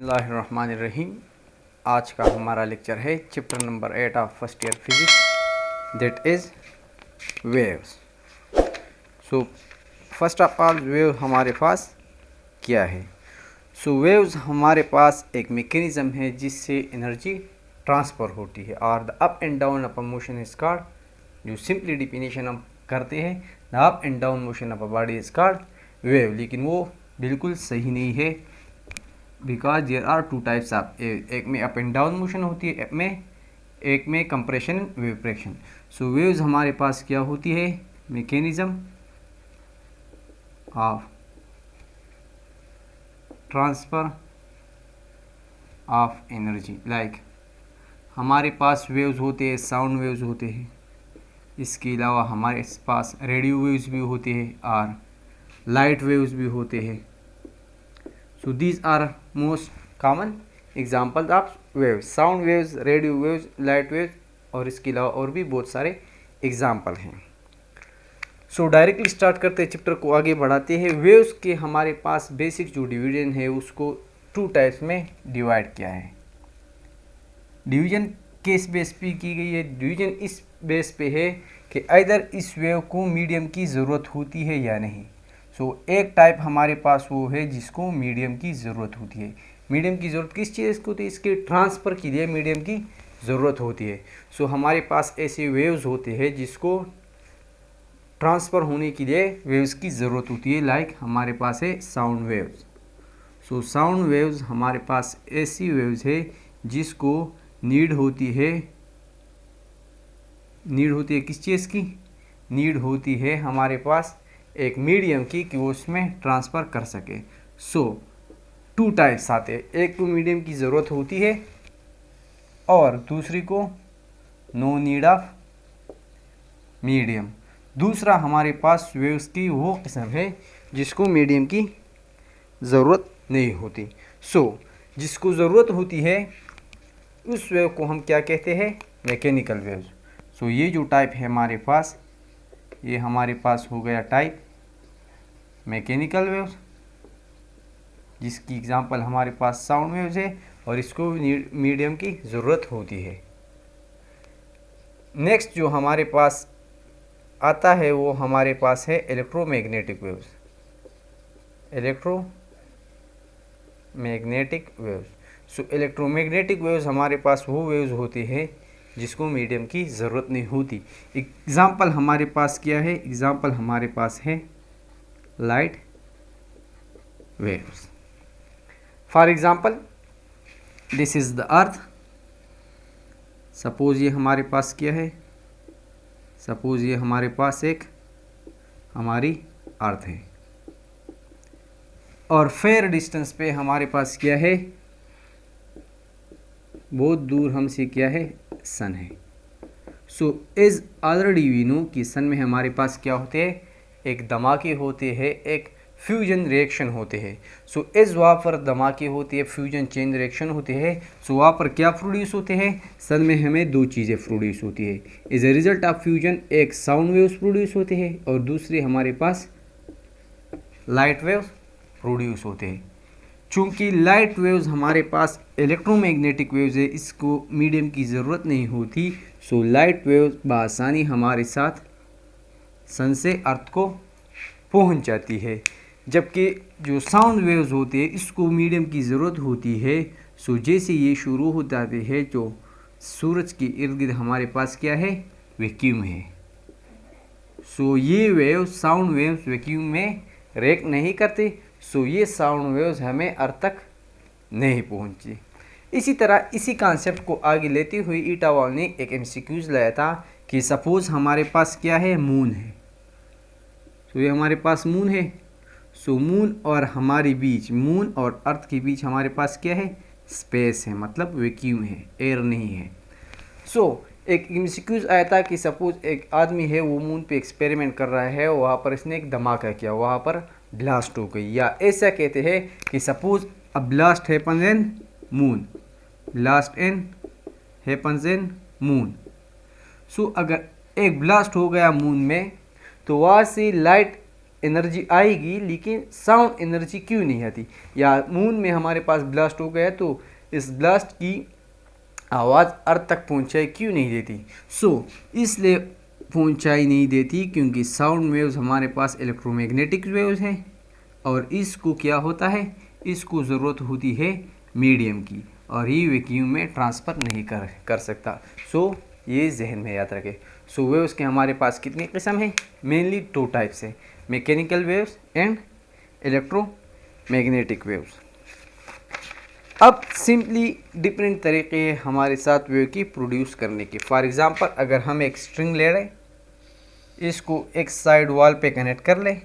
बिस्मिल्लाहिर्रहमानिर्रहीम। आज का हमारा लेक्चर है chapter number 8 of first year physics, that is waves. So first of all wave हमारे पास क्या है? सो वेव्स हमारे पास एक मैकेनिज़्म है जिससे एनर्जी ट्रांसफ़र होती है और the up and down of a motion is called, जो सिंपली डिफिनेशन हम करते हैं, the up and down motion of a body is called wave. लेकिन वो बिल्कुल सही नहीं है, because there are two types of, एक में अप एंड डाउन मोशन होती है, एक में compression and vibration. So waves हमारे पास क्या होती है? Mechanism of transfer of energy. Like हमारे पास वेव्स होते हैं, साउंड वेव्स होते हैं, इसके अलावा हमारे पास रेडियो वेव्स भी होते हैं और लाइट वेव्स भी होते हैं। So these are most common examples of waves, sound waves, radio waves, light waves, और इसके अलावा और भी बहुत सारे एग्जाम्पल हैं। सो डायरेक्टली स्टार्ट करते हैं, चैप्टर को आगे बढ़ाते हैं। वेव्स के हमारे पास बेसिक जो डिवीजन है उसको टू टाइप्स में डिवाइड किया है। डिवीजन किस बेस पे की गई है? डिवीजन इस बेस पे है कि इधर इस वेव को मीडियम की ज़रूरत होती है या नहीं। एक टाइप हमारे पास वो है जिसको मीडियम की ज़रूरत होती है। मीडियम की ज़रूरत किस चीज़ को होती है? इसके ट्रांसफ़र के लिए मीडियम की ज़रूरत होती है। हमारे पास ऐसे वेव्स होते हैं जिसको ट्रांसफ़र होने के लिए वेव्स की ज़रूरत होती है। लाइक हमारे पास है साउंड वेव्स। साउंड वेव्स हमारे पास ऐसी वेव्स है जिसको नीड होती है किस चीज़ की? नीड होती है हमारे पास एक मीडियम की कि वो उसमें ट्रांसफ़र कर सके। टू टाइप्स आते हैं, एक को मीडियम की ज़रूरत होती है और दूसरी को नो नीड ऑफ मीडियम। दूसरा हमारे पास वेव्स की वो किस्म है जिसको मीडियम की ज़रूरत नहीं होती। जिसको ज़रूरत होती है उस वेव को हम क्या कहते हैं? Mechanical waves. ये जो टाइप है हमारे पास, ये हमारे पास हो गया टाइप मैकेनिकल वेव्स, जिसकी एग्जांपल हमारे पास साउंड वेव्स है और इसको मीडियम की ज़रूरत होती है। नेक्स्ट जो हमारे पास आता है वो हमारे पास है इलेक्ट्रोमैग्नेटिक वेव्स। इलेक्ट्रोमैग्नेटिक वेव्स हमारे पास वो वेव्स होते हैं जिसको मीडियम की ज़रूरत नहीं होती। एग्जांपल हमारे पास क्या है? एग्जांपल हमारे पास है light waves. For example this is the earth. Suppose ये हमारे पास क्या है? सपोज ये हमारे पास एक हमारी अर्थ है और फेयर डिस्टेंस पे हमारे पास क्या है? बहुत दूर हमसे क्या है? सन है। एज ऑलरेडी वी नो कि सन में हमारे पास क्या होते हैं? एक धमाके होते हैं, एक फ्यूजन रिएक्शन होते हैं। एज वहाँ पर धमाके होते हैं, फ्यूजन चेन रिएक्शन होते हैं, वहाँ पर क्या प्रोड्यूस होते हैं? सन में हमें दो चीज़ें प्रोड्यूस होती है। As a result of fusion एक साउंड वेव्स प्रोड्यूस होते हैं और दूसरे हमारे पास लाइट वेव्स प्रोड्यूस होते हैं। चूँकि लाइट वेव्स हमारे पास इलेक्ट्रोमैग्नेटिक वेव्स है, इसको मीडियम की ज़रूरत नहीं होती। लाइट वेव्स बआसानी हमारे साथ सन से अर्थ को पहुंच जाती है, जबकि जो साउंड वेव्स होते हैं इसको मीडियम की ज़रूरत होती है। जैसे ये शुरू हो जाते हैं जो सूरज के इर्द गिर्द हमारे पास क्या है? वैक्यूम है। ये वेव साउंड वेव्स वैक्यूम में रिएक्ट नहीं करते। ये साउंड वेव्स हमें अर्थ तक नहीं पहुंची। इसी तरह इसी कॉन्सेप्ट को आगे लेते हुए ईटावाल ने एक एमसीक्यूज लाया था कि सपोज हमारे पास क्या है? मून है। ये हमारे पास मून है। मून और हमारे बीच, मून और अर्थ के बीच हमारे पास क्या है? स्पेस है, मतलब वैक्यूम है, एयर नहीं है। एक एमसीक्यूज आया था कि सपोज एक आदमी है, वो मून पे एक्सपेरिमेंट कर रहा है, वहाँ पर इसने एक धमाका किया, वहाँ पर ब्लास्ट हो गई। या ऐसा कहते हैं कि suppose a blast happens in moon, अगर एक ब्लास्ट हो गया मून में तो वहाँ से लाइट एनर्जी आएगी लेकिन साउंड एनर्जी क्यों नहीं आती, या मून में हमारे पास ब्लास्ट हो गया तो इस ब्लास्ट की आवाज़ अर्थ तक पहुंचाई क्यों नहीं देती। इसलिए पहुंचाई नहीं देती क्योंकि साउंड वेव्स हमारे पास इलेक्ट्रोमैग्नेटिक वेव्स हैं और इसको क्या होता है, इसको ज़रूरत होती है मीडियम की और ये वैक्यूम में ट्रांसफ़र नहीं कर सकता। ये जहन में याद रखें। वेव्स के हमारे पास कितनी किस्म है, मेनली 2 टाइप्स है, mechanical waves and electromagnetic waves. अब सिंपली डिफरेंट तरीके हैं हमारे साथ वेव की प्रोड्यूस करने के। फॉर एग्ज़ाम्पल अगर हम एक स्ट्रिंग ले रहे, इसको एक साइड वॉल पे कनेक्ट कर ले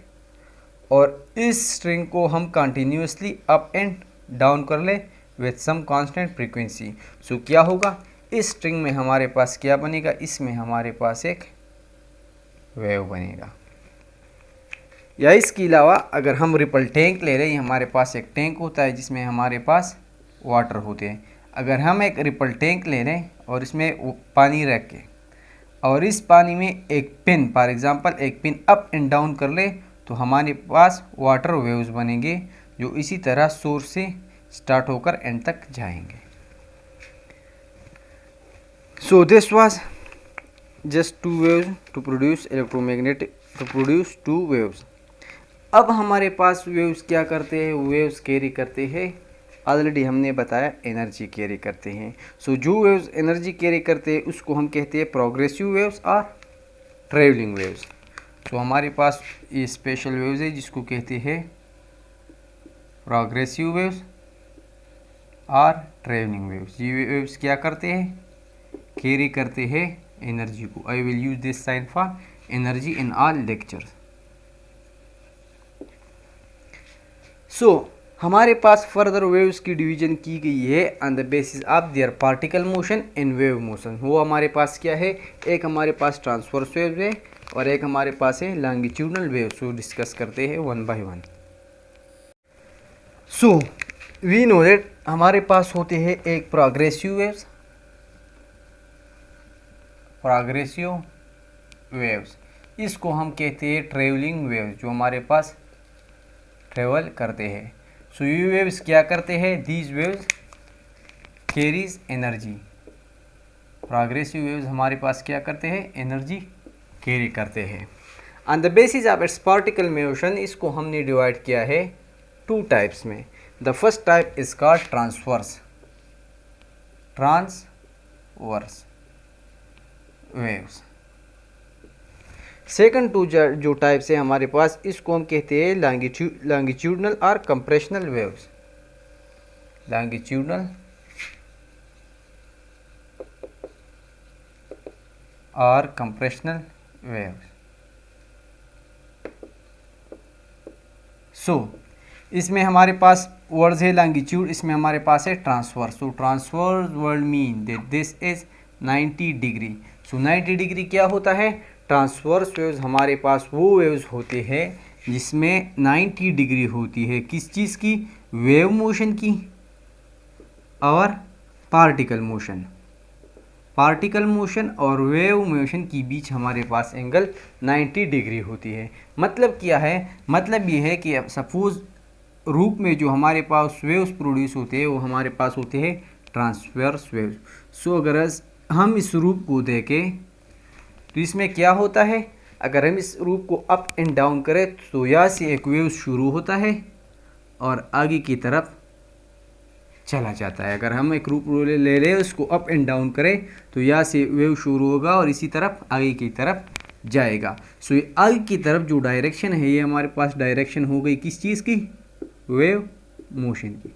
और इस स्ट्रिंग को हम कंटिन्यूसली अप एंड डाउन कर ले विथ सम कांस्टेंट फ्रीक्वेंसी। क्या होगा, इस स्ट्रिंग में हमारे पास क्या बनेगा, इसमें हमारे पास एक वेव बनेगा। या इसके अलावा अगर हम रिपल टैंक ले रहे हैं, हमारे पास एक टैंक होता है जिसमें हमारे पास वाटर होते हैं। अगर हम एक रिपल टैंक ले रहे हैं और इसमें पानी रख के और इस पानी में एक पिन, फॉर एग्ज़ाम्पल एक पिन अप एंड डाउन कर ले तो हमारे पास वाटर वेव्स बनेंगे जो इसी तरह सोर्स से स्टार्ट होकर एंड तक जाएंगे। This was just 2 waves to produce electromagnetic, to produce 2 waves। अब हमारे पास वेव्स क्या करते हैं, वेव्स कैरी करते हैं, ऑलरेडी हमने बताया एनर्जी कैरी करते हैं। जो वेव्स एनर्जी कैरी करते हैं उसको हम कहते हैं प्रोग्रेसिव वेव्स और ट्रैवलिंग वेव्स। हमारे पास ये स्पेशल वेव्स है जिसको कहते हैं प्रोग्रेसिव वेव्स और ट्रैवलिंग वेव्स। ये वेव्स क्या करते हैं, कैरी करते हैं एनर्जी को। I will use this sign for energy in all lectures. हमारे पास फर्दर वेव्स की डिवीजन की गई है on the basis of their particle motion in wave motion. वो हमारे पास क्या है, एक हमारे पास ट्रांसवर्स वेव है और एक हमारे पास है लॉन्गिट्यूडनल वेव। डिस्कस करते हैं 1 by 1। वी नो दैट हमारे पास होते हैं एक प्रोग्रेसिव वेव्स, प्रोग्रेसिव वेव्स, इसको हम कहते हैं ट्रैवलिंग वेव्स, जो हमारे पास ट्रेवल करते हैं। ये वेव्स क्या करते हैं, these waves carries energy. Progressive waves हमारे पास क्या करते हैं, एनर्जी कैरी करते हैं। On the basis of its particle motion इसको हमने डिवाइड किया है 2 टाइप्स में। The first type is called transverse waves. Second 2 जो टाइप्स है हमारे पास, इसको हम कहते हैं लॉन्गिट्यूडनल और कंप्रेशनल वेव्स। लॉन्गिट्यूडनल और कंप्रेशनल वेव्स। इसमें हमारे पास वर्ड्स है लॉन्गिट्यूड, इसमें हमारे पास है transverse. Transverse word mean that this is 90 degree. 90 degree क्या होता है, ट्रांसवर्स वेव्स हमारे पास वो वेव्स होते हैं जिसमें 90 डिग्री होती है, किस चीज़ की, वेव मोशन की और पार्टिकल मोशन। पार्टिकल मोशन और वेव मोशन के बीच हमारे पास एंगल 90 डिग्री होती है। मतलब क्या है, मतलब ये है कि सपोज रूप में जो हमारे पास वेव्स प्रोड्यूस होते हैं वो हमारे पास होते हैं ट्रांसवर्स वेव्स। अगर हम इस रूप को देखें तो इसमें क्या होता है, अगर हम इस रूप को अप एंड डाउन करें तो यहाँ से एक वेव शुरू होता है और आगे की तरफ चला जाता है। अगर हम एक रूप ले रहे हैं उसको अप एंड डाउन करें तो यहाँ से वेव शुरू होगा और इसी तरफ आगे की तरफ जाएगा। ये आगे की तरफ जो डायरेक्शन है ये हमारे पास डायरेक्शन हो गई किस चीज़ की, वेव मोशन की।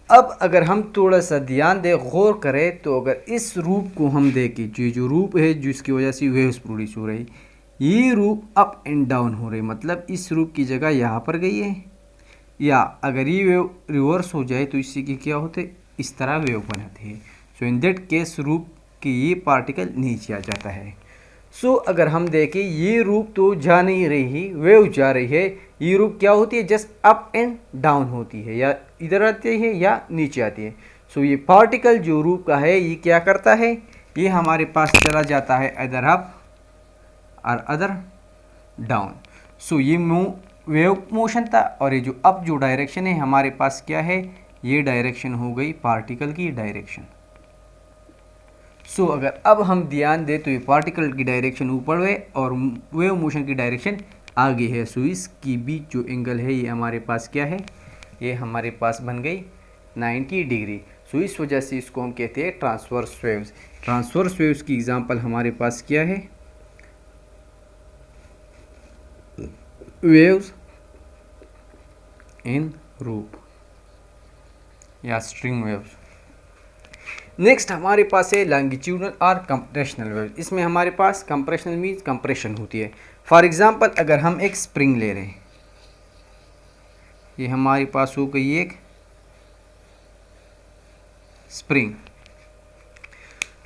अब अगर हम थोड़ा सा ध्यान दें, गौर करें तो अगर इस रूप को हम देखें, जो रूप है जिसकी वजह से वेव्स प्रोड्यूस हो रही, ये रूप अप एंड डाउन हो रही, मतलब इस रूप की जगह यहाँ पर गई है, या अगर ये वेव रिवर्स हो जाए तो इससे की क्या होते, इस तरह वेव बनाते हैं। इन दैट केस रूप के ये पार्टिकल नीचे आ जाता है। अगर हम देखें ये रूप तो जा नहीं रही, वेव जा रही है, ये रूप क्या होती है, जस्ट अप एंड डाउन होती है, या इधर आती है या नीचे आती है। ये पार्टिकल जो रूप का है ये क्या करता है, ये हमारे पास चला जाता है अदर अप और अदर डाउन। सो ये वेव मोशन था, और ये जो अब जो डायरेक्शन है हमारे पास क्या है, ये डायरेक्शन हो गई पार्टिकल की डायरेक्शन। सो अगर अब हम ध्यान दें तो ये पार्टिकल की डायरेक्शन ऊपर है और वेव मोशन की डायरेक्शन आगे है। सो इसकी बीच जो एंगल है ये हमारे पास क्या है, ये हमारे पास बन गई 90 डिग्री। सो इस वजह से इसको हम कहते हैं ट्रांसवर्स वेव्स। ट्रांसवर्स वेव्स की एग्जांपल हमारे पास क्या है, वेव्स इन रूप या स्ट्रिंग वेव्स। नेक्स्ट हमारे पास है लॉन्गिट्यूडनल और कंप्रेशनल वेव्स। इसमें हमारे पास कंप्रेशनल मीन्स कंप्रेशन होती है। फॉर एग्जांपल अगर हम एक स्प्रिंग ले रहे हैं, ये हमारे पास हो गई एक स्प्रिंग।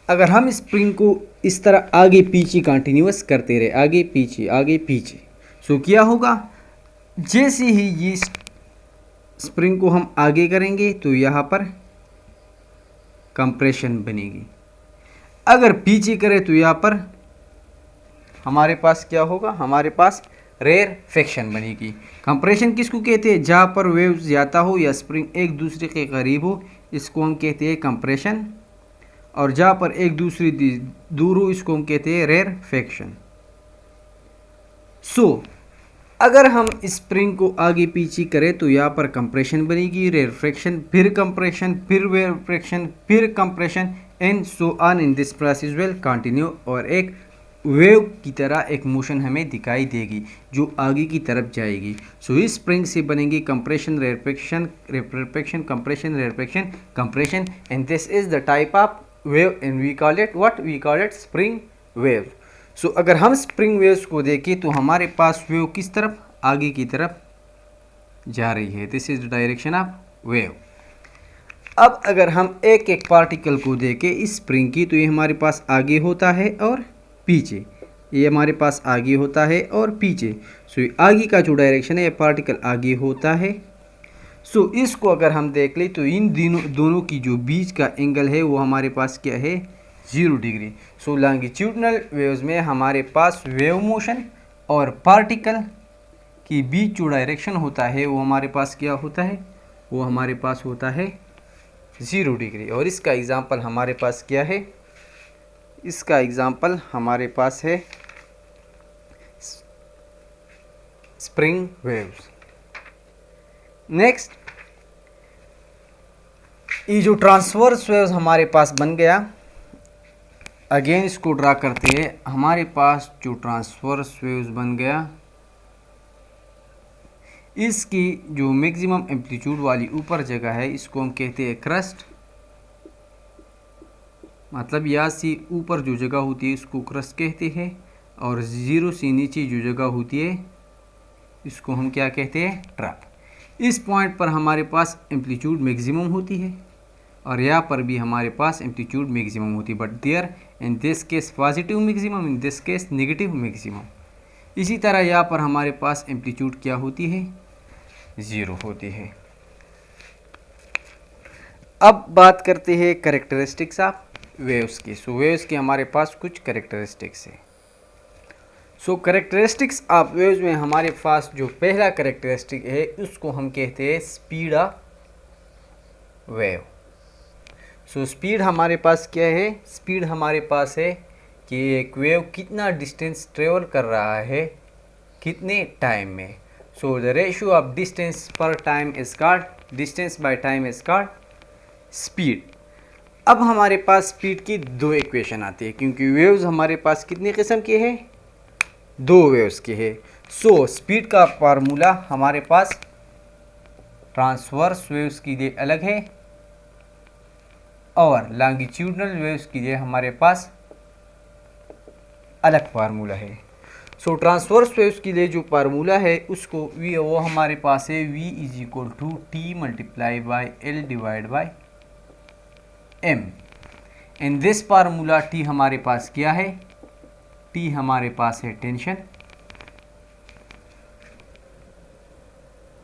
अगर हम स्प्रिंग को इस तरह आगे पीछे कंटिन्यूअस करते रहे, आगे पीछे, सो क्या होगा, जैसे ही ये स्प्रिंग को हम आगे करेंगे तो यहाँ पर कंप्रेशन बनेगी। अगर पीछे करें तो यहाँ पर हमारे पास क्या होगा, हमारे पास रेरफेक्शन बनेगी। कंप्रेशन किसको कहते हैं, जहाँ पर वेव ज़्यादा हो या स्प्रिंग एक दूसरे के करीब हो, इसको हम कहते हैं कंप्रेशन। और जहाँ पर एक दूसरी दूर हो, इसको हम कहते हैं रेरफेक्शन। सो अगर हम स्प्रिंग को आगे पीछे करें तो यहाँ पर कंप्रेशन बनेगी, रेरफेक्शन, फिर कंप्रेशन, फिर रेरफेक्शन, फिर compression, and so on in this process will continue. और एक वेव की तरह एक मोशन हमें दिखाई देगी जो आगे की तरफ जाएगी। सो इस स्प्रिंग से बनेंगी compression, rarefaction, rarefaction, compression, rarefaction, compression, and this is the type of wave and we call it what, we call it spring wave. So अगर हम स्प्रिंग वेव्स को देखें तो हमारे पास वेव किस तरफ, आगे की तरफ जा रही है। This is the direction of wave. अब अगर हम एक एक पार्टिकल को देखें इस स्प्रिंग की, तो ये हमारे पास आगे होता है और पीछे, ये हमारे पास आगे होता है और पीछे। सो ये आगे का जो डायरेक्शन है, ये पार्टिकल आगे होता है। सो इसको अगर हम देख लें तो इन दोनों की जो बीच का एंगल है वो हमारे पास क्या है, 0 डिग्री। सो लॉन्गिट्यूडनल वेव्स में हमारे पास वेव मोशन और पार्टिकल की बीच जो डायरेक्शन होता है वो हमारे पास क्या होता है, वो हमारे पास होता है 0 डिग्री। और इसका एग्जांपल हमारे पास क्या है, इसका एग्जांपल हमारे पास है स्प्रिंग वेव्स। नेक्स्ट, ये जो ट्रांसवर्स वेव्स हमारे पास बन गया, अगेन इसको ड्रा करते हैं। हमारे पास जो ट्रांसवर्स वेव्स बन गया, इसकी जो मैक्सिमम एम्पलीट्यूड वाली ऊपर जगह है इसको हम कहते हैं क्रस्ट। मतलब यहाँ से ऊपर जो जगह होती है इसको क्रस्ट कहते हैं, और 0 से नीचे जो जगह होती है इसको हम क्या कहते हैं, ट्रैप। इस पॉइंट पर हमारे पास एम्पलीट्यूड मैक्सिमम होती है और यहाँ पर भी हमारे पास एम्पलीट्यूड मैक्सिमम होती है, but there in this case positive maximum, in this case negative maximum. इसी तरह यहाँ पर हमारे पास एम्पलीट्यूड क्या होती है, 0 होती है। अब बात करते हैं कैरेक्टरिस्टिक्स ऑफ वेव्स की। सो वेव्स के हमारे पास कुछ कैरेक्टरिस्टिक्स है। सो कैरेक्टरिस्टिक्स ऑफ वेव्स में हमारे पास जो पहला कैरेक्टरिस्टिक है उसको हम कहते हैं speed of wave. So speed हमारे पास क्या है, स्पीड हमारे पास है कि एक वेव कितना डिस्टेंस ट्रेवल कर रहा है कितने टाइम में। So the ratio of distance per time is called, distance by time is called speed. अब हमारे पास स्पीड की 2 इक्वेशन आती है, क्योंकि वेव्स हमारे पास कितने किस्म के हैं, 2 वेव्स के हैं। सो स्पीड का फार्मूला हमारे पास ट्रांसवर्स वेव्स के लिए अलग है और लॉन्गिट्यूडनल वेव्स के लिए हमारे पास अलग फार्मूला है। सो ट्रांसवर्स वेव्स के लिए जो फार्मूला है उसको वो हमारे पास है v is equal to T multiply by L divide by M. In this formula T हमारे पास क्या है, टी हमारे पास है टेंशन,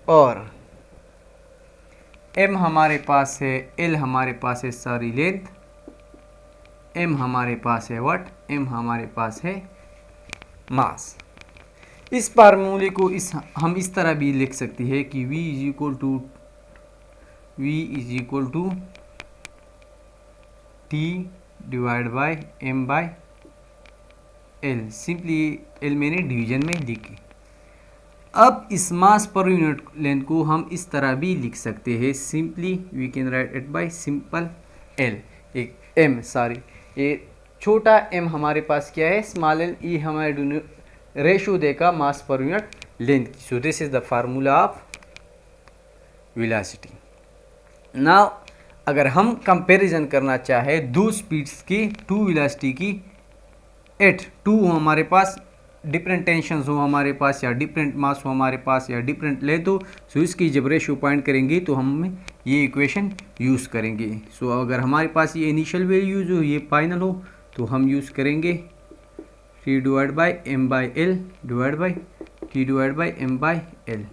और एम हमारे पास है, एल हमारे पास है सारी लेंथ, एम हमारे पास है व्हाट, एम हमारे पास है मास। इस फार्मूले को हम इस तरह भी लिख सकते हैं कि v is equal to T divide by m by L। Simply L मैंने डिवीजन में लिखी। अब इस मास पर यूनिट लेंथ को हम इस तरह भी लिख सकते हैं, simply we can write it by simple L। एक ये छोटा m हमारे पास क्या है, स्मॉल l। ई हमारे रेशो देगा मास पर यूनिट लेंथ की। सो this is the formula of velocity. Now अगर हम कंपैरिजन करना चाहे दो स्पीड्स की, टू वेलोसिटी की एट टू हमारे पास डिफरेंट टेंशंस हो हमारे पास, या डिफरेंट मास हो हमारे पास, या डिफरेंट लेंथ हो, सो इसकी जब रेशो पॉइंट करेंगे तो हम ये इक्वेशन यूज़ करेंगे। सो अगर हमारे पास ये इनिशियल वैल्यू यूज हो, ये फाइनल हो, तो हम यूज़ करेंगे T divide by m by L divide by T divide by m by L.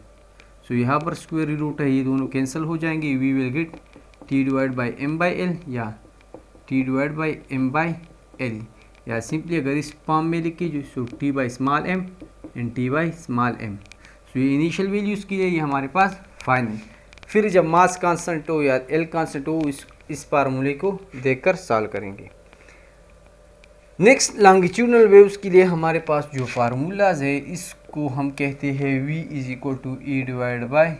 So यहाँ पर स्क्वायर रूट है, ये दोनों कैंसिल हो जाएंगे। We will get T divide by m by L या T divide by m by L, या simply अगर इस फॉर्म में लिखिए जो so T by small m and T by small m। So ये इनिशियल वैल्यूज़ की है, ये हमारे पास फाइनल। फिर जब मास कांस्टेंट हो या L कांस्टेंट हो, इस फार्मूले को देखकर सॉल्व करेंगे। नेक्स्ट लॉन्गिट्यूडनल वेव्स के लिए हमारे पास जो फार्मूलाज है, इसको हम कहते हैं v is equal to E divide by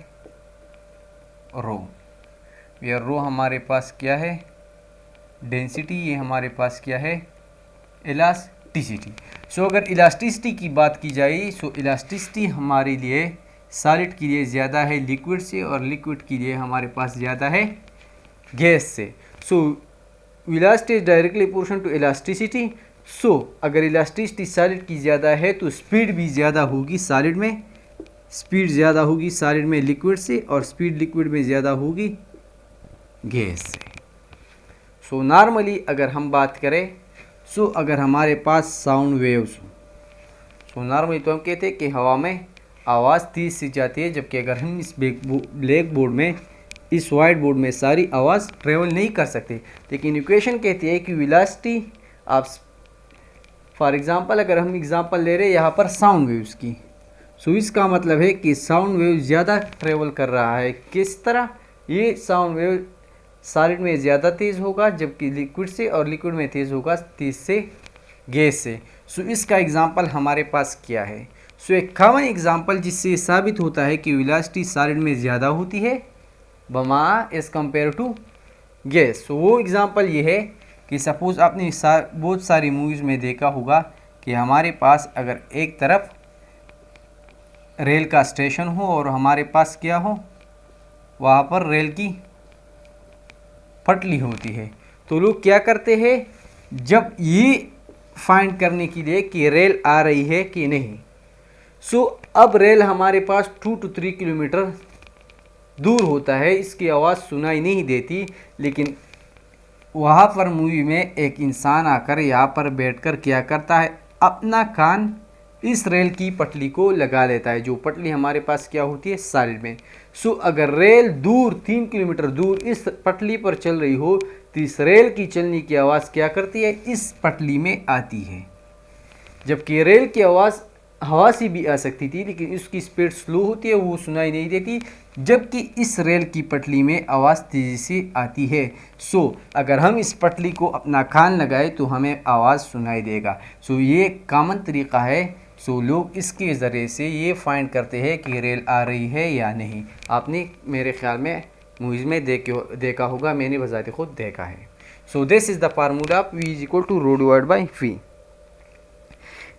rho. Where rho हमारे पास क्या है, डेंसिटी, ये हमारे पास क्या है, इलास्टिसिटी। सो अगर इलास्टिसिटी की बात की जाए, सो इलास्टिसिटी हमारे लिए सॉलिड के लिए ज़्यादा है लिक्विड से, और लिक्विड के लिए हमारे पास ज़्यादा है गैस से। So velocity is directly proportional to elasticity. So अगर इलास्टिसिटी सॉलिड की ज़्यादा है तो स्पीड भी ज़्यादा होगी सॉलिड में, स्पीड ज़्यादा होगी सॉलिड में लिक्विड से, और स्पीड लिक्विड में ज़्यादा होगी गैस से। सो नॉर्मली अगर हम बात करें, सो अगर हमारे पास साउंड वेव्स हो, सो नॉर्मली तो हम कहते हैं कि हवा में आवाज़ तेज से जाती है, जबकि अगर हम इस ब्लैक बोर्ड में, इस वाइट बोर्ड में सारी आवाज़ ट्रेवल नहीं कर सकते। लेकिन इक्वेशन कहती है कि वेलोसिटी आप, फॉर एग्जांपल अगर हम एग्जांपल ले रहे हैं यहाँ पर साउंड वेव्स की, सो इसका मतलब है कि साउंड वेव ज़्यादा ट्रेवल कर रहा है। किस तरह, ये साउंड वेव सॉलिड में ज़्यादा तेज़ होगा, जबकि लिक्विड से, और लिक्विड में तेज़ होगा तेज़ से गैस से। सो इसका एग्जांपल हमारे पास क्या है, सो एक कॉमन एग्जांपल जिससे साबित होता है कि वेलोसिटी सॉलिड में ज़्यादा होती है बमा एज़ कम्पेयर टू गैस। सो वो एग्जांपल ये है कि सपोज़ आपने बहुत सारी मूवीज़ में देखा होगा कि हमारे पास अगर एक तरफ रेल का स्टेशन हो और हमारे पास क्या हो, वहाँ पर रेल की पटरी होती है, तो लोग क्या करते हैं, जब ये फाइंड करने के लिए कि रेल आ रही है कि नहीं, सो अब रेल हमारे पास 2 to 3 किलोमीटर दूर होता है, इसकी आवाज़ सुनाई नहीं देती, लेकिन वहाँ पर मूवी में एक इंसान आकर यहाँ पर बैठकर क्या करता है, अपना कान इस रेल की पटरी को लगा लेता है, जो पटरी हमारे पास क्या होती है, सॉलिड में। सो अगर रेल दूर 3 किलोमीटर दूर इस पटरी पर चल रही हो, तो इस रेल की चलने की आवाज़ क्या करती है, इस पटरी में आती है। जबकि रेल की आवाज़ हवा से भी आ सकती थी, लेकिन इसकी स्पीड स्लो होती है, वो सुनाई नहीं देती, जबकि इस रेल की पटरी में आवाज़ तेज़ी से आती है। सो अगर हम इस पटरी को अपना कान लगाए तो हमें आवाज़ सुनाई देगा। सो ये कॉमन तरीक़ा है। सो लोग इसके ज़रिए से ये फाइंड करते हैं कि रेल आ रही है या नहीं। आपने मेरे ख्याल में मूवीज़ में देखा होगा, मैंने बज़ाते खुद देखा है। So this is the formula of V is equal to rho divide by V।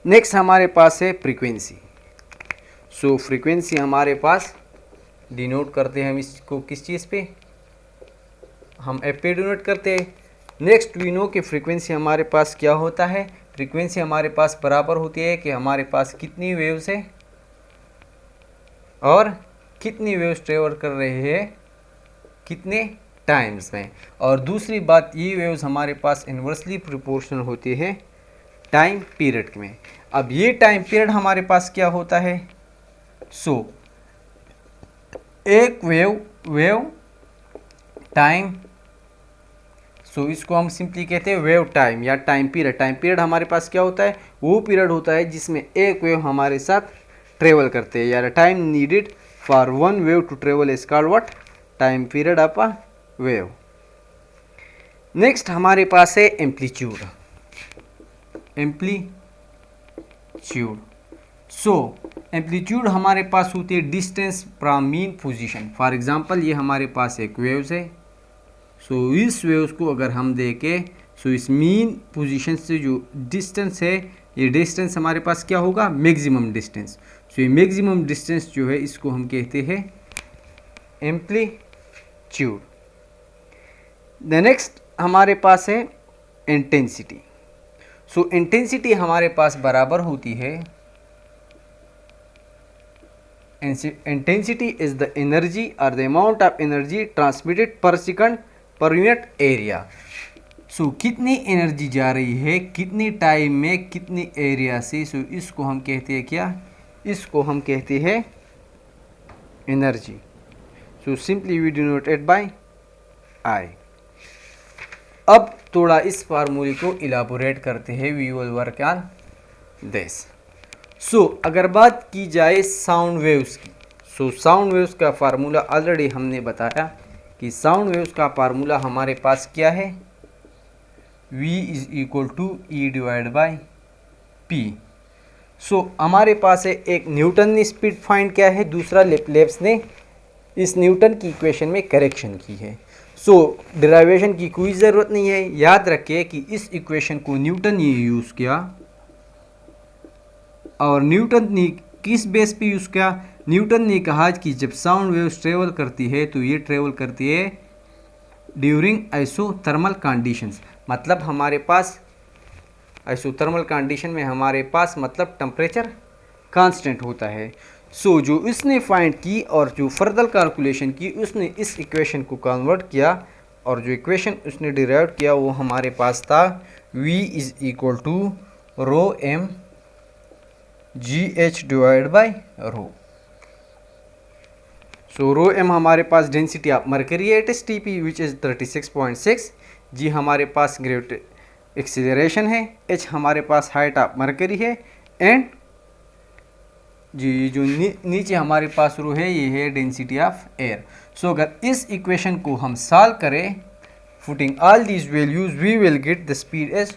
Next हमारे पास है फ्रीक्वेंसी। सो फ्रीक्वेंसी हमारे पास डिनोट करते हैं हम इसको किस चीज़ पे, हम एफ पे डिनोट करते हैं। नेक्स्ट वी नो कि फ्रीक्वेंसी हमारे पास क्या होता है, फ्रीक्वेंसी हमारे पास बराबर होती है कि हमारे पास कितनी वेव्स है और कितनी वेव्स ट्रेवल कर रहे हैं कितने टाइम्स में। और दूसरी बात, ये वेव्स हमारे पास इन्वर्सली प्रोपोर्शनल होती है टाइम पीरियड में। अब ये टाइम पीरियड हमारे पास क्या होता है, सो एक वेव टाइम, सो इसको हम सिंपली कहते हैं वेव टाइम या टाइम पीरियड। टाइम पीरियड हमारे पास क्या होता है, वो पीरियड होता है जिसमें एक वेव हमारे साथ ट्रेवल करते हैं, या time needed for one wave to travel is called what, time period of a wave. Next हमारे पास है एम्पलीट्यूड। एम्पलीट्यूड, सो एम्पलीट्यूड हमारे पास होती है distance from mean position. For example ये हमारे पास एक वेव्स है, सो इस वेव्स को अगर हम देखें, सो इस मीन पोजीशन से जो डिस्टेंस है, ये डिस्टेंस हमारे पास क्या होगा, मैक्सिमम डिस्टेंस। सो ये मैक्सिमम डिस्टेंस जो है इसको हम कहते हैं एम्पलीट्यूड। द नेक्स्ट हमारे पास है इंटेंसिटी। सो इंटेंसिटी हमारे पास बराबर होती है, इंटेंसिटी इज द एनर्जी और the amount of energy transmitted पर सेकंड पर यूनिट एरिया। सो कितनी एनर्जी जा रही है कितनी टाइम में कितनी एरिया से, सो इसको हम कहते हैं क्या, इसको हम कहते हैं energy. So simply we denoted by I. अब थोड़ा इस फार्मूले को इलाबोरेट करते हैं, we will work on this. So अगर बात की जाए साउंड वेव्स की, सो साउंड वेव्स का फार्मूला ऑलरेडी हमने बताया कि साउंड वेव्स का फार्मूला हमारे पास क्या है, v is equal to E divide by P. So हमारे पास है एक न्यूटन ने स्पीड फाइंड किया है, दूसरा लेप्लेस ने इस न्यूटन की इक्वेशन में करेक्शन की है। सो डिराइवेशन की कोई ज़रूरत नहीं है, याद रखिए कि इस इक्वेशन को न्यूटन ने यूज़ किया, और न्यूटन ने किस बेस पे यूज़ किया, न्यूटन ने कहा कि जब साउंड वेव्स ट्रेवल करती है तो ये ट्रेवल करती है ड्यूरिंग आइसोथर्मल कंडीशंस। मतलब हमारे पास आइसोथर्मल कंडीशन में हमारे पास मतलब टेम्परेचर कांस्टेंट होता है। सो जो इसने फाइंड की और जो फर्दर कैलकुलेशन की उसने इस इक्वेशन को कन्वर्ट किया, और जो इक्वेशन उसने डिराइव किया वो हमारे पास था v is equal to rho M G H divide by rho. So rho M हमारे पास डेंसिटी ऑफ मर्करी है, it is TP which is 36.6, G हमारे पास ग्रेविटी एक्सीलरेशन है, एच हमारे पास हाइट ऑफ मर्करी है, एंड जी जो नीचे हमारे पास रो है ये है डेंसिटी ऑफ एयर। सो अगर इस इक्वेशन को हम सॉल्व करें putting all these values we will get the speed is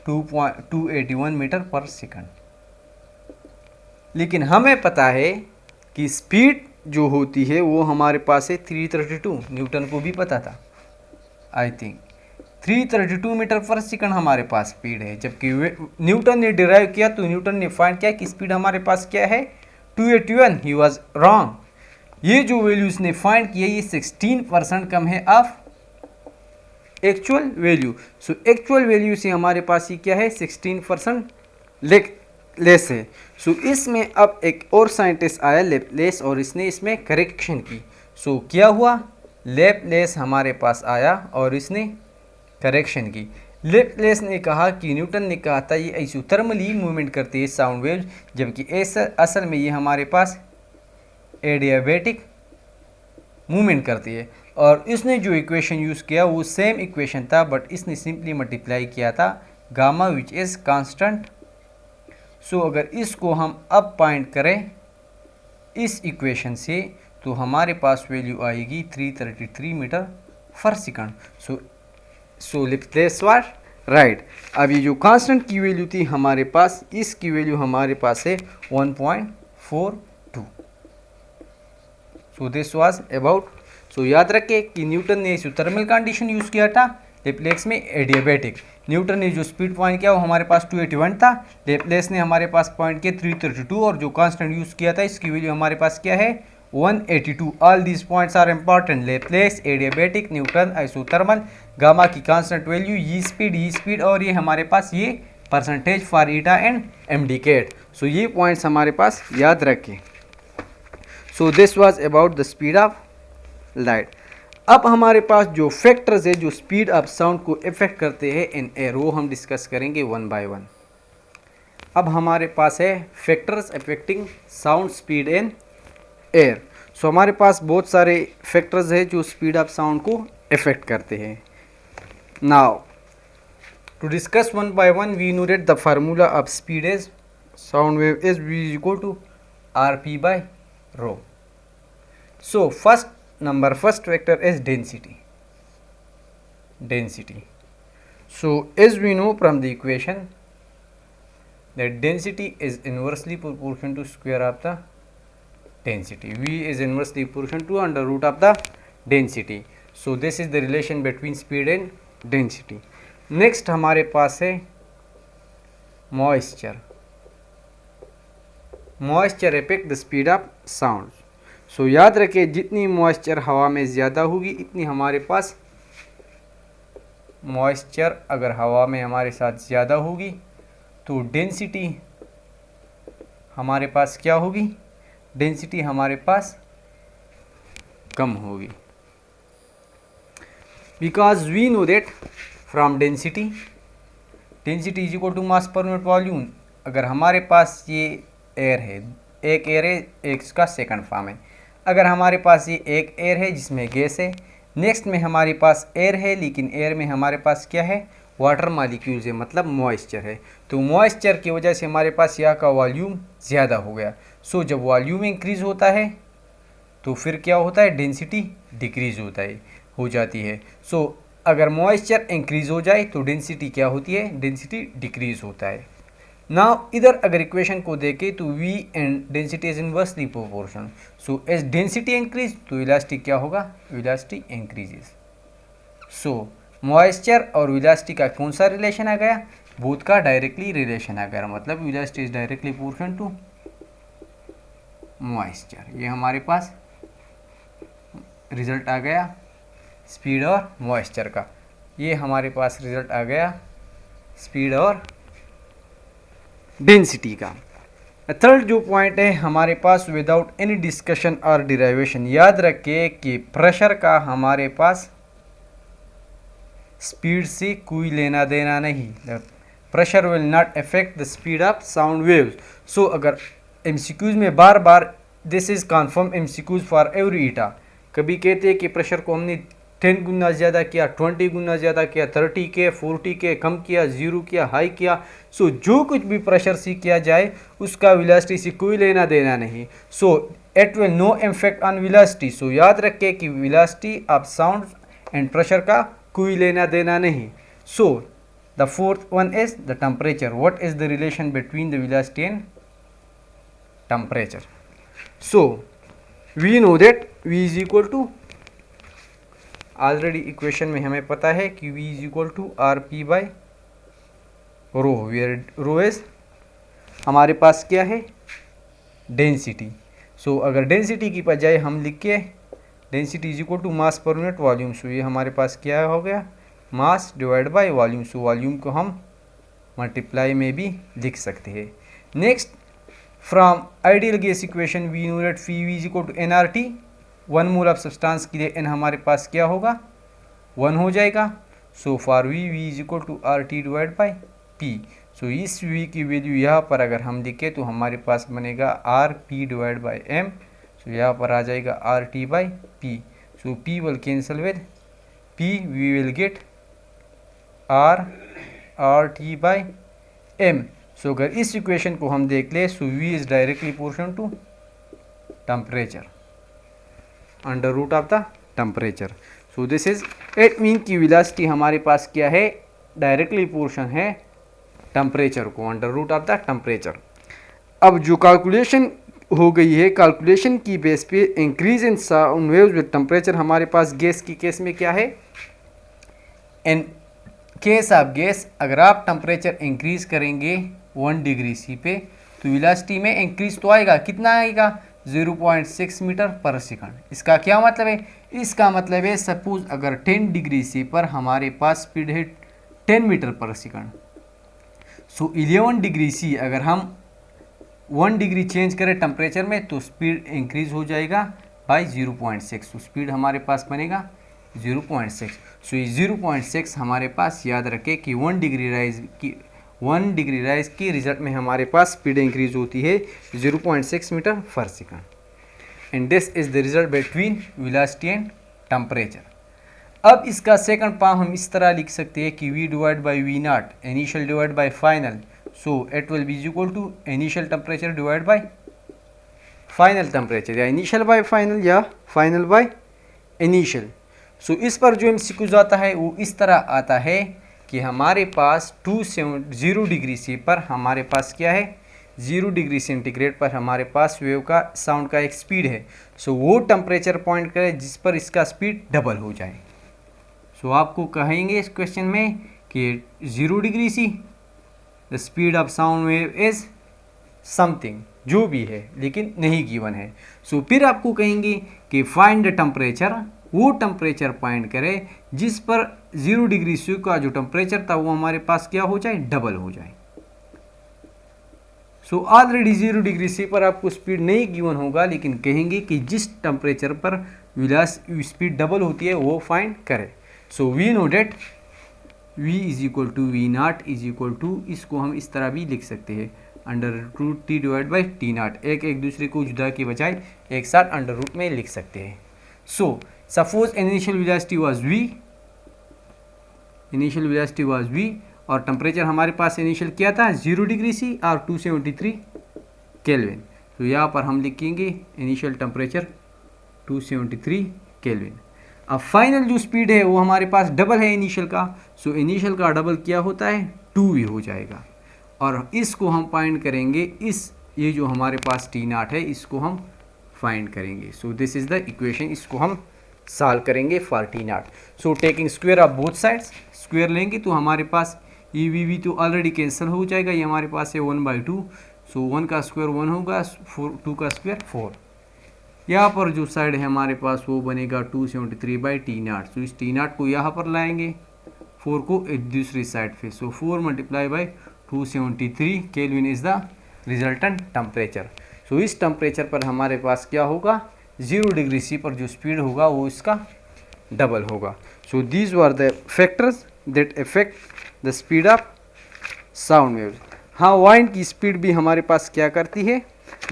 281 metre per second. लेकिन हमें पता है कि स्पीड जो होती है वो हमारे पास है 332, न्यूटन को भी पता था I think 332 metre per second हमारे पास स्पीड है, जबकि न्यूटन ने डिराइव किया तो न्यूटन ने फाइंड किया कि स्पीड हमारे पास क्या है 281, ही वाज रॉन्ग। ये जो वैल्यू इसने फाइंड किया ये 16% कम है of actual value. So actual value से हमारे पास ये क्या है 16% लेस है। सो इसमें अब एक और साइंटिस्ट आया लेप्लेस और इसने इसमें करेक्शन की। सो क्या हुआ, लेप्लेस हमारे पास आया और इसने करेक्शन की। लेप्लेस ने कहा कि न्यूटन ने कहा था ये आइसोथर्मली मूवमेंट करती है साउंड वेव्स, जबकि असल में ये हमारे पास एडियाबैटिक मूवमेंट करती है। और इसने जो इक्वेशन यूज़ किया वो सेम इक्वेशन था, बट इसने सिंपली मल्टीप्लाई किया था गामा विच इज़ कांस्टेंट। सो अगर इसको हम अब फाइंड करें इस इक्वेशन से तो हमारे पास वैल्यू आएगी 333 metre per second. So Laplace was right. अब ये जो कांस्टेंट की वैल्यू थी हमारे पास, इसकी वैल्यू हमारे पास है 1.42। So this was about. So याद रखें कि न्यूटन ने आइसोथर्मल कंडीशन यूज़ किया था, लेप्लेस में एडियाबैटिक। न्यूटन ने जो स्पीड पॉइंट किया वो हमारे पास 281 था, लेप्लेस ने हमारे पास पॉइंट किया 332, और जो कांस्टेंट यूज़ किया था इसकी वैल्यू हमारे पास क्या है 182। All these points are important, Laplace, adiabatic, Newton, isothermal, gamma की कांस्टेंट वैल्यू, ई स्पीड, और ये हमारे पास ये परसेंटेज फॉर ईटा एंड एमडीकेट। सो ये पॉइंट्स हमारे पास याद रखें। So this was about the speed of light. अब हमारे पास जो फैक्टर्स है जो स्पीड ऑफ साउंड को इफेक्ट करते हैं इन एयर, वो हम डिस्कस करेंगे वन बाय वन। अब हमारे पास है factors affecting sound speed in air. So हमारे पास बहुत सारे फैक्टर्स है जो स्पीड ऑफ साउंड को इफेक्ट करते हैं। Now to discuss one by one we know that the formula of speed is sound wave is v equal to rp by rho. So first vector is density. So as we know from the equation that density is inversely proportional to square of the density. V is inversely proportional to under root of the density. So this is the relation between speed and density. Next हमारे पास है moisture. Moisture affect the speed of sound. So याद रखें जितनी moisture हवा में ज़्यादा होगी इतनी हमारे पास moisture अगर हवा में हमारे साथ ज़्यादा होगी तो डेंसिटी हमारे पास क्या होगी, डेंसिटी हमारे पास कम होगी. Because we know that from density is equal to mass per unit volume. अगर हमारे पास ये एयर है, एक एयर है, एक इसका सेकंड फॉर्म है. अगर हमारे पास ये एक एयर है जिसमें गैस है, नेक्स्ट में हमारे पास एयर है लेकिन एयर में हमारे पास क्या है, वाटर मॉलिक्यूल्स है, मतलब मॉइस्चर है. तो मॉइस्चर की वजह से हमारे पास यहाँ का वॉल्यूम ज़्यादा हो गया. सो जब वॉल्यूम इंक्रीज़ होता है तो फिर क्या होता है, डेंसिटी डिक्रीज़ हो जाती है. सो अगर मॉइस्चर इंक्रीज़ हो जाए तो डेंसिटी क्या होती है, डेंसिटी डिक्रीज़ होता है. नाउ इधर अगर इक्वेशन को देखें तो V and density is inversely proportional. So as density increase तो वेलोसिटी क्या होगा, वेलोसिटी इंक्रीजेस. सो मॉइस्चर और वेलोसिटी का कौन सा रिलेशन आ गया, बोथ का डायरेक्टली रिलेशन आ गया. मतलब velocity is directly proportional to moisture. ये हमारे पास रिजल्ट आ गया स्पीड और मॉइस्चर का. ये हमारे पास रिजल्ट आ गया स्पीड और डेंसिटी का. थर्ड जो पॉइंट है हमारे पास विदाउट एनी डिस्कशन और डिराइवेशन. याद रखिए कि प्रेशर का हमारे पास स्पीड से कोई लेना देना नहीं. Pressure will not affect the speed of sound waves. So अगर एमसीक्यूज में बार बार this is confirm MCQs for every eta. कभी कहते हैं कि प्रेशर को हमने 10 गुना ज़्यादा किया, 20 गुना ज़्यादा किया, 30 के 40 के कम किया, 0 किया, हाई किया. सो जो कुछ भी प्रेशर से किया जाए उसका वेलोसिटी से कोई लेना देना नहीं. So it will no effect on velocity. So याद रखें कि velocity of sound and pressure का कोई लेना देना नहीं. So the fourth one is the temperature. What is the relation between the velocity and temperature. So we know that V is equal to, already equation में हमें पता है कि V is equal to RP by rho, where rho is हमारे पास क्या है, density. सो अगर डेंसिटी की बजाय हम लिख के density is equal to mass per unit volume. सो ये हमारे पास क्या हो गया, mass divide by volume. So volume को हम मल्टीप्लाई में भी लिख सकते हैं. Next from ideal gas equation we know that V is equal to nRT. 1 mole of substance के लिए n हमारे पास क्या होगा, 1 हो जाएगा. So for V is equal to RT divide by P. So इस V की वैल्यू यहाँ पर अगर हम लिखें तो हमारे पास बनेगा RP divide by M. So यहाँ पर आ जाएगा RT by P. So P will cancel with P, we will get RT by M. So अगर इस इक्वेशन को हम देख ले so V is directly proportional to temperature under root of the temperature. So this is it mean की velocity हमारे पास क्या है, डायरेक्टली प्रोपोर्शन है टेम्परेचर को, under root of the temperature. अब जो कैलकुलेशन हो गई है, कैलकुलेशन की बेस पे increase in sound waves with temperature हमारे पास गैस की केस में क्या है, इन केस ऑफ गैस अगर आप टेम्परेचर इंक्रीज करेंगे 1 डिग्री सी पे तो वेलोसिटी में इंक्रीज तो आएगा. कितना आएगा, 0.6 मीटर पर सेकंड. इसका क्या मतलब है, इसका मतलब है सपोज अगर 10 डिग्री सी पर हमारे पास स्पीड है 10 मीटर पर सेकंड. सो 11 डिग्री सी अगर हम 1 डिग्री चेंज करें टेम्परेचर में तो स्पीड इंक्रीज हो जाएगा बाई 0.6. तो स्पीड हमारे पास बनेगा 0.6. सो ये 0.6 हमारे पास याद रखें कि 1 डिग्री राइज की रिजल्ट में हमारे पास स्पीड इंक्रीज होती है 0.6 metre per second. And this is the result between velocity and temperature. अब इसका सेकंड पार्ट हम इस तरह लिख सकते हैं कि V divide by V naught initial divide by final. So it will be equal to initial temperature divide by final temperature, या इनिशियल बाय फाइनल या फाइनल बाय इनिशियल। सो इस पर जो एमसीक्यूज आता है वो इस तरह आता है कि हमारे पास 0 डिग्री सी पर हमारे पास क्या है, 0 डिग्री सेंटीग्रेड पर हमारे पास वेव का साउंड का एक स्पीड है। सो वो टेम्परेचर पॉइंट करें जिस पर इसका स्पीड डबल हो जाए। सो आपको कहेंगे इस क्वेश्चन में कि 0 degree see the speed of sound wave is something, जो भी है लेकिन नहीं गिवन है। सो फिर आपको कहेंगे कि फाइंड द टेम्परेचर, वो टेम्परेचर फाइंड करें जिस पर 0 डिग्री सी का जो टेम्परेचर था वो हमारे पास क्या हो जाए, डबल हो जाए। सो ऑलरेडी 0 डिग्री सी पर आपको स्पीड नहीं गिवन होगा, लेकिन कहेंगे कि जिस टेम्परेचर पर स्पीड डबल होती है वो फाइंड करें। So we know that v is equal to V naught is equal to, इसको हम इस तरह भी लिख सकते हैं √T divide by T naught, एक दूसरे को जुदा के बजाय एक साथ अंडर रूट में लिख सकते हैं। So suppose initial velocity was v, initial velocity was v और टेम्परेचर हमारे पास इनिशियल क्या था, 0 डिग्री सी और 273 केल्विन। तो यहाँ पर हम लिखेंगे इनिशियल टेम्परेचर 273 केल्विन। अब फाइनल जो स्पीड है वो हमारे पास डबल है इनिशियल का। सो इनिशियल का डबल क्या होता है, 2v हो जाएगा। और इसको हम फाइंड करेंगे, ये जो हमारे पास T0 है इसको हम फाइंड करेंगे। सो दिस इज द इक्वेशन, इसको हम सॉल्व करेंगे for T0। So taking square of both sides, square लेंगे तो हमारे पास EVV तो ऑलरेडी कैंसिल हो जाएगा, ये हमारे पास है 1/2। सो 1 का स्क्वायर 1 होगा, 2 का स्क्वायर 4। यहाँ पर जो साइड है हमारे पास वो बनेगा 273/T0। सो इस T0 को यहाँ पर लाएंगे, 4 को एक दूसरी साइड पे। So 4 multiply by 273 kelvin is the resultant temperature. So इस टेम्परेचर पर हमारे पास क्या होगा, 0 डिग्री सी पर जो स्पीड होगा वो इसका डबल होगा। So these were the factors that affect the speed of sound waves. हाँ, वाइंड की स्पीड भी हमारे पास क्या करती है,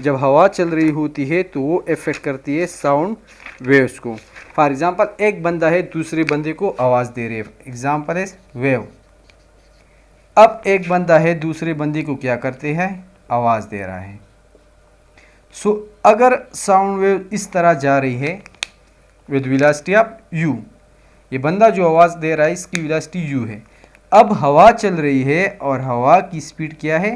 जब हवा चल रही होती है तो वो इफेक्ट करती है साउंड वेव्स को। फॉर एग्जांपल एक बंदा है दूसरे बंदे को आवाज़ दे रहे है, एग्जांपल इज वेव। अब एक बंदा है दूसरे बंदे को क्या करते हैं, आवाज़ दे रहा है। सो अगर साउंड वेव इस तरह जा रही है विद वेलोसिटी ऑफ u, ये बंदा जो आवाज़ दे रहा है इसकी वेलोसिटी u है। अब हवा चल रही है और हवा की स्पीड क्या है,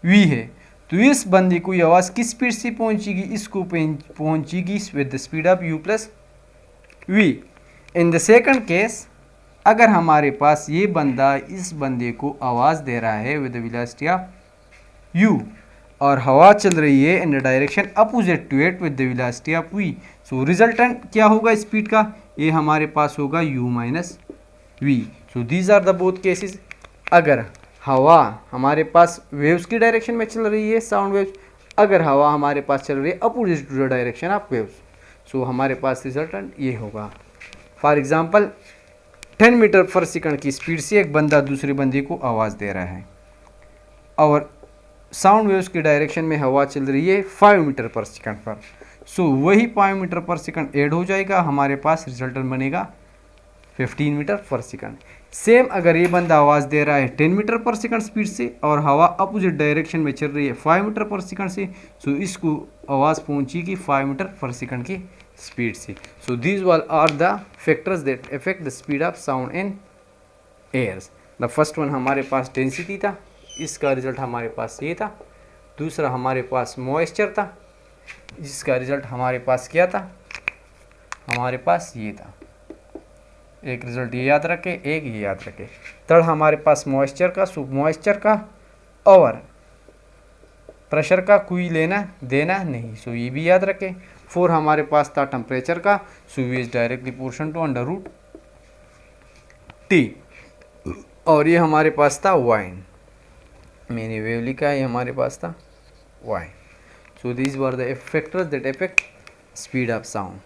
v है। तो इस बंदे को ये आवाज़ किस स्पीड से पहुंचेगी, इसको पहुंचेगी with the speed of u plus v। In the second case, अगर हमारे पास ये बंदा इस बंदे को आवाज़ दे रहा है with the velocity of u और हवा चल रही है in the direction opposite to it with the velocity of v, so resultant क्या होगा स्पीड का, ये हमारे पास होगा u minus v। So these are the both cases. अगर हवा हमारे पास वेव्स की डायरेक्शन में चल रही है साउंड वेव्स, अगर हवा हमारे पास चल रही है opposite to the direction of waves, so हमारे पास रिजल्टेंट ये होगा। For example 10 meter per second की स्पीड से एक बंदा दूसरे बंदे को आवाज़ दे रहा है और साउंड वेव्स की डायरेक्शन में हवा चल रही है 5 मीटर पर सेकंड पर। सो वही 5 मीटर पर सेकंड ऐड हो जाएगा, हमारे पास रिजल्टेंट बनेगा 15 मीटर पर सेकंड। सेम अगर ये बंदा आवाज़ दे रहा है 10 मीटर पर सेकंड स्पीड से और हवा अपोजिट डायरेक्शन में चल रही है 5 मीटर पर सेकंड से, सो इसको आवाज़ पहुंचेगी 5 मीटर पर सेकंड की स्पीड से। So these all are the factors that affect the speed of sound in airs. The first one हमारे पास डेंसिटी था, इसका रिजल्ट हमारे पास ये था। दूसरा हमारे पास मॉइस्चर था, जिसका रिजल्ट हमारे पास क्या था, हमारे पास ये था। एक रिजल्ट ये याद रखें, एक ये याद रखें। थर्ड हमारे पास मॉइस्चर का, सो मॉइस्चर का और प्रेशर का कोई लेना देना नहीं, सो ये भी याद रखें। 4 हमारे पास था टेम्परेचर का, so V is directly portion to √T। और ये हमारे पास था वाइन, मैंने वेव लिखा है, ये हमारे पास था wine. So these were the factors that affect speed of sound.